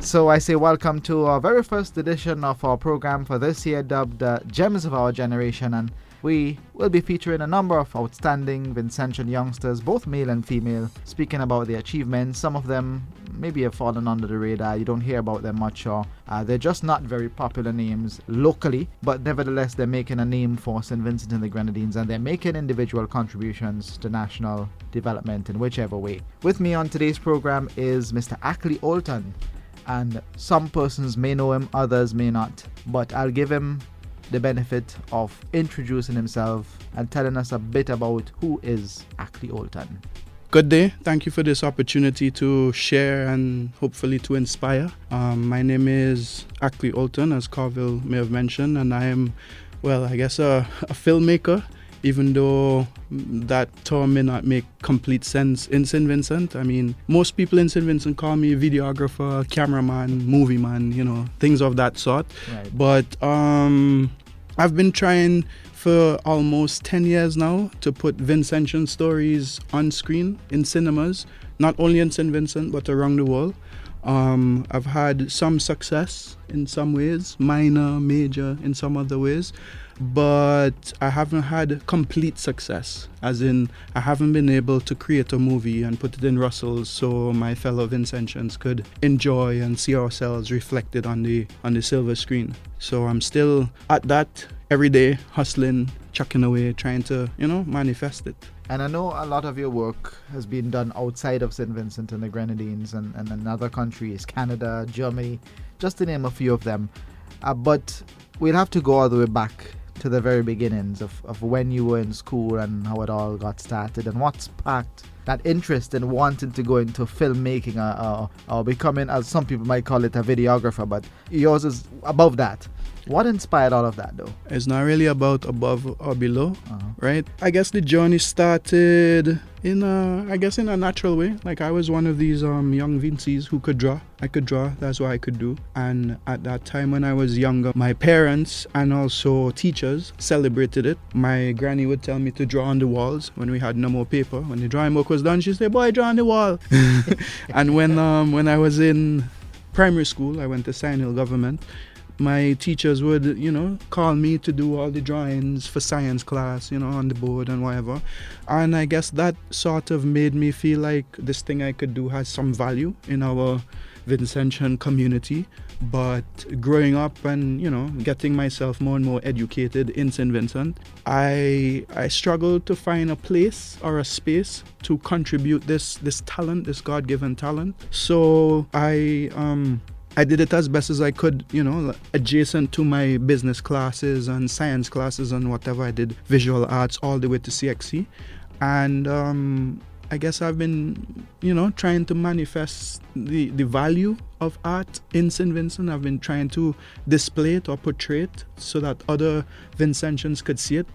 So I say welcome to our very first edition of our program for this year, dubbed Gems of Our Generation, and we will be featuring a number of outstanding Vincentian youngsters, both male and female, speaking about their achievements. Some of them maybe have fallen under the radar. You don't hear about them much, or they're just not very popular names locally, but nevertheless they're making a name for St. Vincent and the Grenadines, and they're making individual contributions to national development in whichever way. With me on today's program is Mr. Akley Olton, and some persons may know him, others may not, but I'll give him the benefit of introducing himself and telling us a bit about who is Akley Olton. Good day. Thank you for this opportunity to share and hopefully to inspire. My name is Akley Olton, as Colvin may have mentioned, and I am, well, I guess a filmmaker, even though that term may not make complete sense in St. Vincent. I mean, most people in St. Vincent call me videographer, cameraman, movie man, things of that sort. Right. But I've been trying for almost 10 years now to put Vincentian stories on screen in cinemas, not only in St. Vincent, but around the world. I've had some success in some ways, minor, major in some other ways, but I haven't had complete success, as in I haven't been able to create a movie and put it in Russell's so my fellow Vincentians could enjoy and see ourselves reflected on the silver screen. So I'm still at that every day, hustling, chucking away, trying to, manifest it. And I know a lot of your work has been done outside of St. Vincent and the Grenadines and in other countries, Canada, Germany, just to name a few of them. But we'll have to go all the way back to the very beginnings of when you were in school and how it all got started and what sparked that interest in wanting to go into filmmaking or becoming, as some people might call it, a videographer, but yours is above that. What inspired all of that, though? It's not really about above or below, right? I guess the journey started in a natural way. Like, I was one of these young Vincies who could draw. I could draw, that's what I could do. And at that time when I was younger, my parents and also teachers celebrated it. My granny would tell me to draw on the walls when we had no more paper. When the drawing book was done, she'd say, "Boy, draw on the wall." And when I was in primary school, I went to Sign Hill Government. My teachers would, call me to do all the drawings for science class, on the board and whatever. And I guess that sort of made me feel like this thing I could do has some value in our Vincentian community. But growing up and, getting myself more and more educated in St. Vincent, I struggled to find a place or a space to contribute this talent, this God-given talent. So I did it as best as I could, adjacent to my business classes and science classes and whatever. I did visual arts all the way to CXC. And I guess I've been, trying to manifest the value of art in St. Vincent. I've been trying to display it or portray it so that other Vincentians could see it.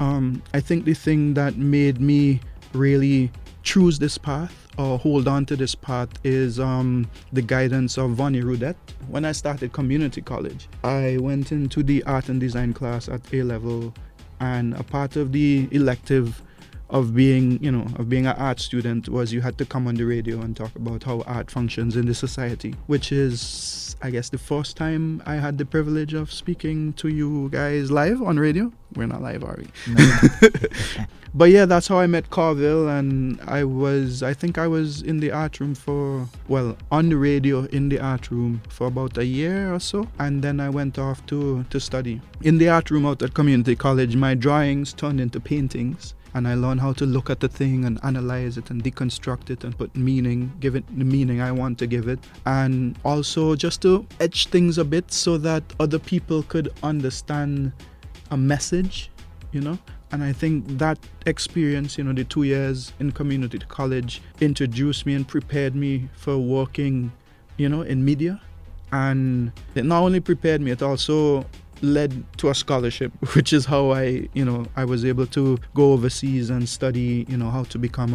I think the thing that made me really choose this path or hold on to this path is the guidance of Vonnie Rudette. When I started community college, I went into the art and design class at A-level, and a part of the elective of being an art student was you had to come on the radio and talk about how art functions in the society, which is, I guess, the first time I had the privilege of speaking to you guys live on radio. We're not live, are we? No. But yeah, that's how I met Colvin, and I think I was in the art room on the radio in the art room for about a year or so, and then I went off to study. In the art room out at community college, my drawings turned into paintings, and I learned how to look at the thing and analyze it and deconstruct it and put meaning, give it the meaning I want to give it, and also just to etch things a bit so that other people could understand a message, And I think that experience, the 2 years in community college introduced me and prepared me for working, in media. And it not only prepared me, it also led to a scholarship, which is how I was able to go overseas and study, how to become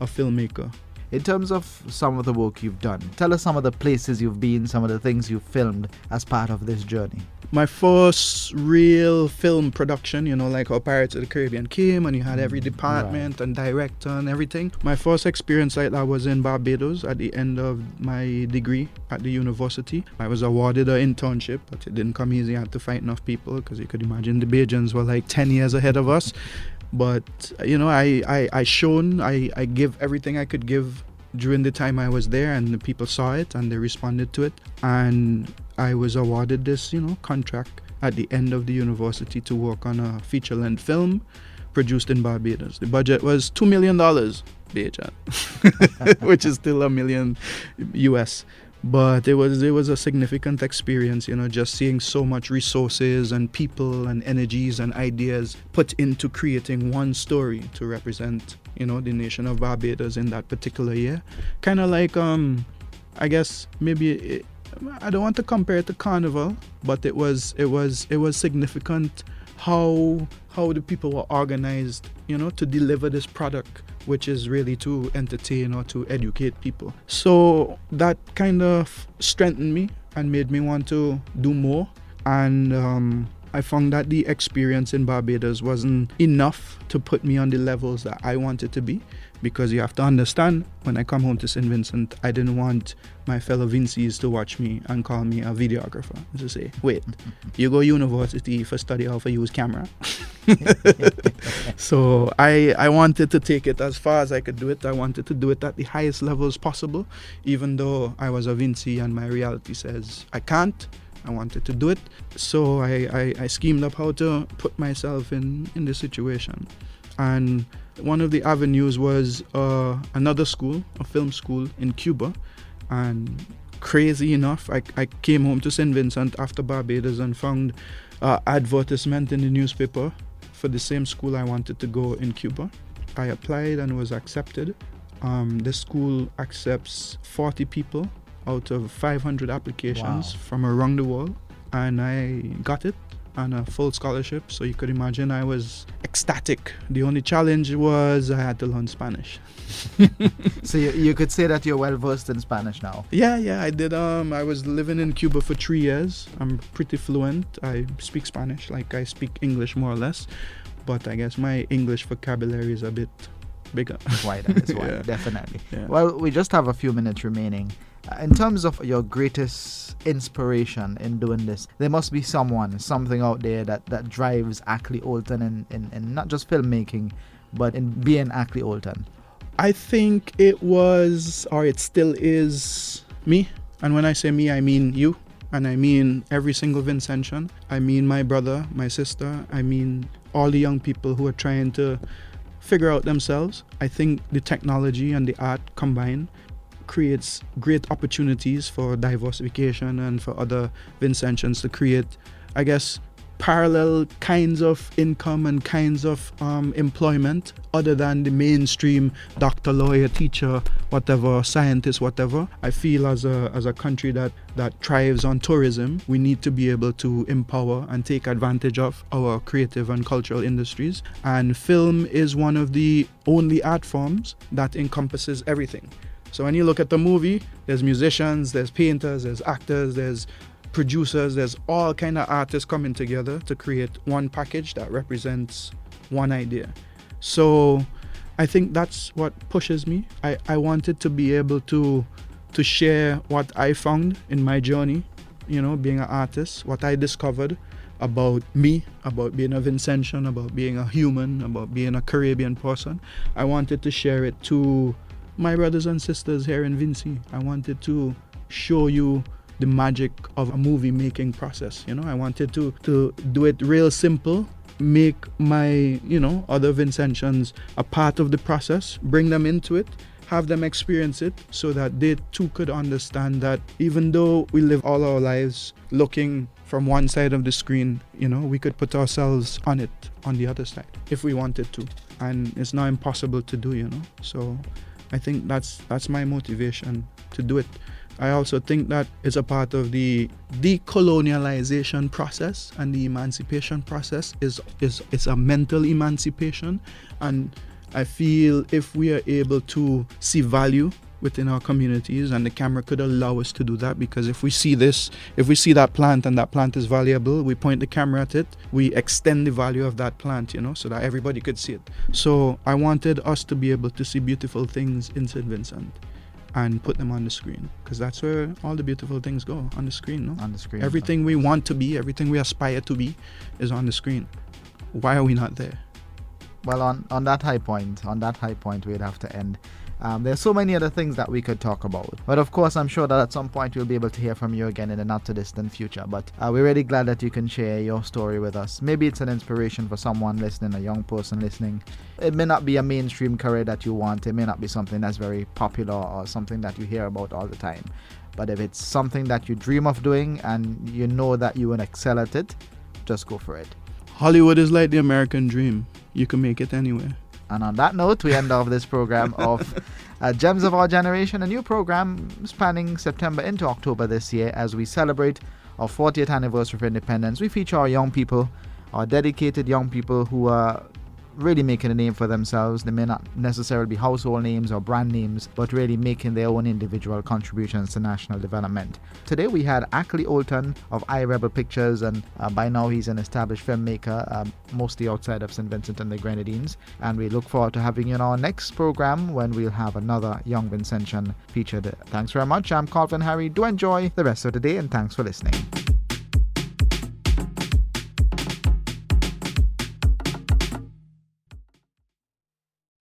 a filmmaker. In terms of some of the work you've done, tell us some of the places you've been, some of the things you've filmed as part of this journey. My first real film production, like how Pirates of the Caribbean came and you had every department and director and everything. My first experience like that was in Barbados at the end of my degree at the university. I was awarded an internship, but it didn't come easy. I had to fight enough people because you could imagine the Bajans were like 10 years ahead of us. But, I give everything I could give during the time I was there, and the people saw it and they responded to it. And I was awarded this, contract at the end of the university to work on a feature-length film produced in Barbados. The budget was $2 million, Bajan, which is still $1 million US. But it was a significant experience, just seeing so much resources and people and energies and ideas put into creating one story to represent, the nation of Barbados in that particular year. Kind of like, I guess maybe I don't want to compare it to Carnival, but it was significant how the people were organized, to deliver this product, which is really to entertain or to educate people. So that kind of strengthened me and made me want to do more. And I found that the experience in Barbados wasn't enough to put me on the levels that I wanted to be, because you have to understand, when I come home to St. Vincent, I didn't want my fellow Vincies to watch me and call me a videographer. To say, wait, you go university for study how to use camera. So I wanted to take it as far as I could do it. I wanted to do it at the highest levels possible, even though I was a Vincy and my reality says I can't. I wanted to do it. So I schemed up how to put myself in this situation. And one of the avenues was another school, a film school in Cuba. And crazy enough, I came home to St. Vincent after Barbados and found advertisement in the newspaper for the same school I wanted to go in Cuba. I applied and was accepted. The school accepts 40 people out of 500 applications from around the world, and I got it on a full scholarship. So you could imagine I was ecstatic. The only challenge was I had to learn Spanish. So you could say that you're well versed in Spanish now. Yeah, I did. I was living in Cuba for 3 years. I'm pretty fluent. I speak Spanish like I speak English more or less, but I guess my English vocabulary is a bit bigger. It's wide, Yeah. Definitely. Yeah. Well, we just have a few minutes remaining. In terms of your greatest inspiration in doing this, there must be something out there that drives Akley Olton in not just filmmaking, but in being Akley Olton. I think it was, or it still is, me. And when I say me, I mean you. And I mean every single Vincentian. I mean my brother, my sister. I mean all the young people who are trying to figure out themselves. I think the technology and the art combined creates great opportunities for diversification and for other Vincentians to create, I guess, parallel kinds of income and kinds of employment other than the mainstream doctor, lawyer, teacher, whatever, scientist, whatever. I feel as a country that thrives on tourism, we need to be able to empower and take advantage of our creative and cultural industries. And film is one of the only art forms that encompasses everything. So when you look at the movie, there's musicians, there's painters, there's actors, there's producers, there's all kind of artists coming together to create one package that represents one idea. So I think that's what pushes me. I wanted to be able to share what I found in my journey, being an artist, what I discovered about me, about being a Vincentian, about being a human, about being a Caribbean person. I wanted to share it to my brothers and sisters here in Vincy. I wanted to show you the magic of a movie making process. I wanted to do it real simple, make my, other Vincentians a part of the process, bring them into it, have them experience it so that they too could understand that even though we live all our lives looking from one side of the screen, we could put ourselves on it, on the other side, if we wanted to. And it's not impossible to do, So I think that's my motivation to do it. I also think that it's a part of the decolonialization process, and the emancipation process is a mental emancipation. And I feel if we are able to see value within our communities, and the camera could allow us to do that, because if we see that plant and that plant is valuable, we point the camera at it, we extend the value of that plant, so that everybody could see it. So I wanted us to be able to see beautiful things in St. Vincent and put them on the screen, because that's where all the beautiful things go, on the screen. No? On the screen. Everything we want to be, everything we aspire to be is on the screen. Why are we not there? Well, on that high point, we'd have to end. There's so many other things that we could talk about. But of course, I'm sure that at some point we'll be able to hear from you again in the not too distant future. But we're really glad that you can share your story with us. Maybe it's an inspiration for someone listening, a young person listening. It may not be a mainstream career that you want. It may not be something that's very popular or something that you hear about all the time. But if it's something that you dream of doing and you know that you will excel at it, just go for it. Hollywood is like the American dream. You can make it anywhere. And on that note, we end off this program of Gems of Our Generation, a new program spanning September into October this year as we celebrate our 40th anniversary of independence. We feature our young people, our dedicated young people who are really making a name for themselves. They may not necessarily be household names or brand names, but really making their own individual contributions to national development. Today we had Akley Olton of iRebel Pictures, and by now he's an established filmmaker, mostly outside of St. Vincent and the Grenadines. And we look forward to having you in our next program when we'll have another young Vincentian featured. Thanks very much. I'm Colvin Harry. Do enjoy the rest of the day, and thanks for listening.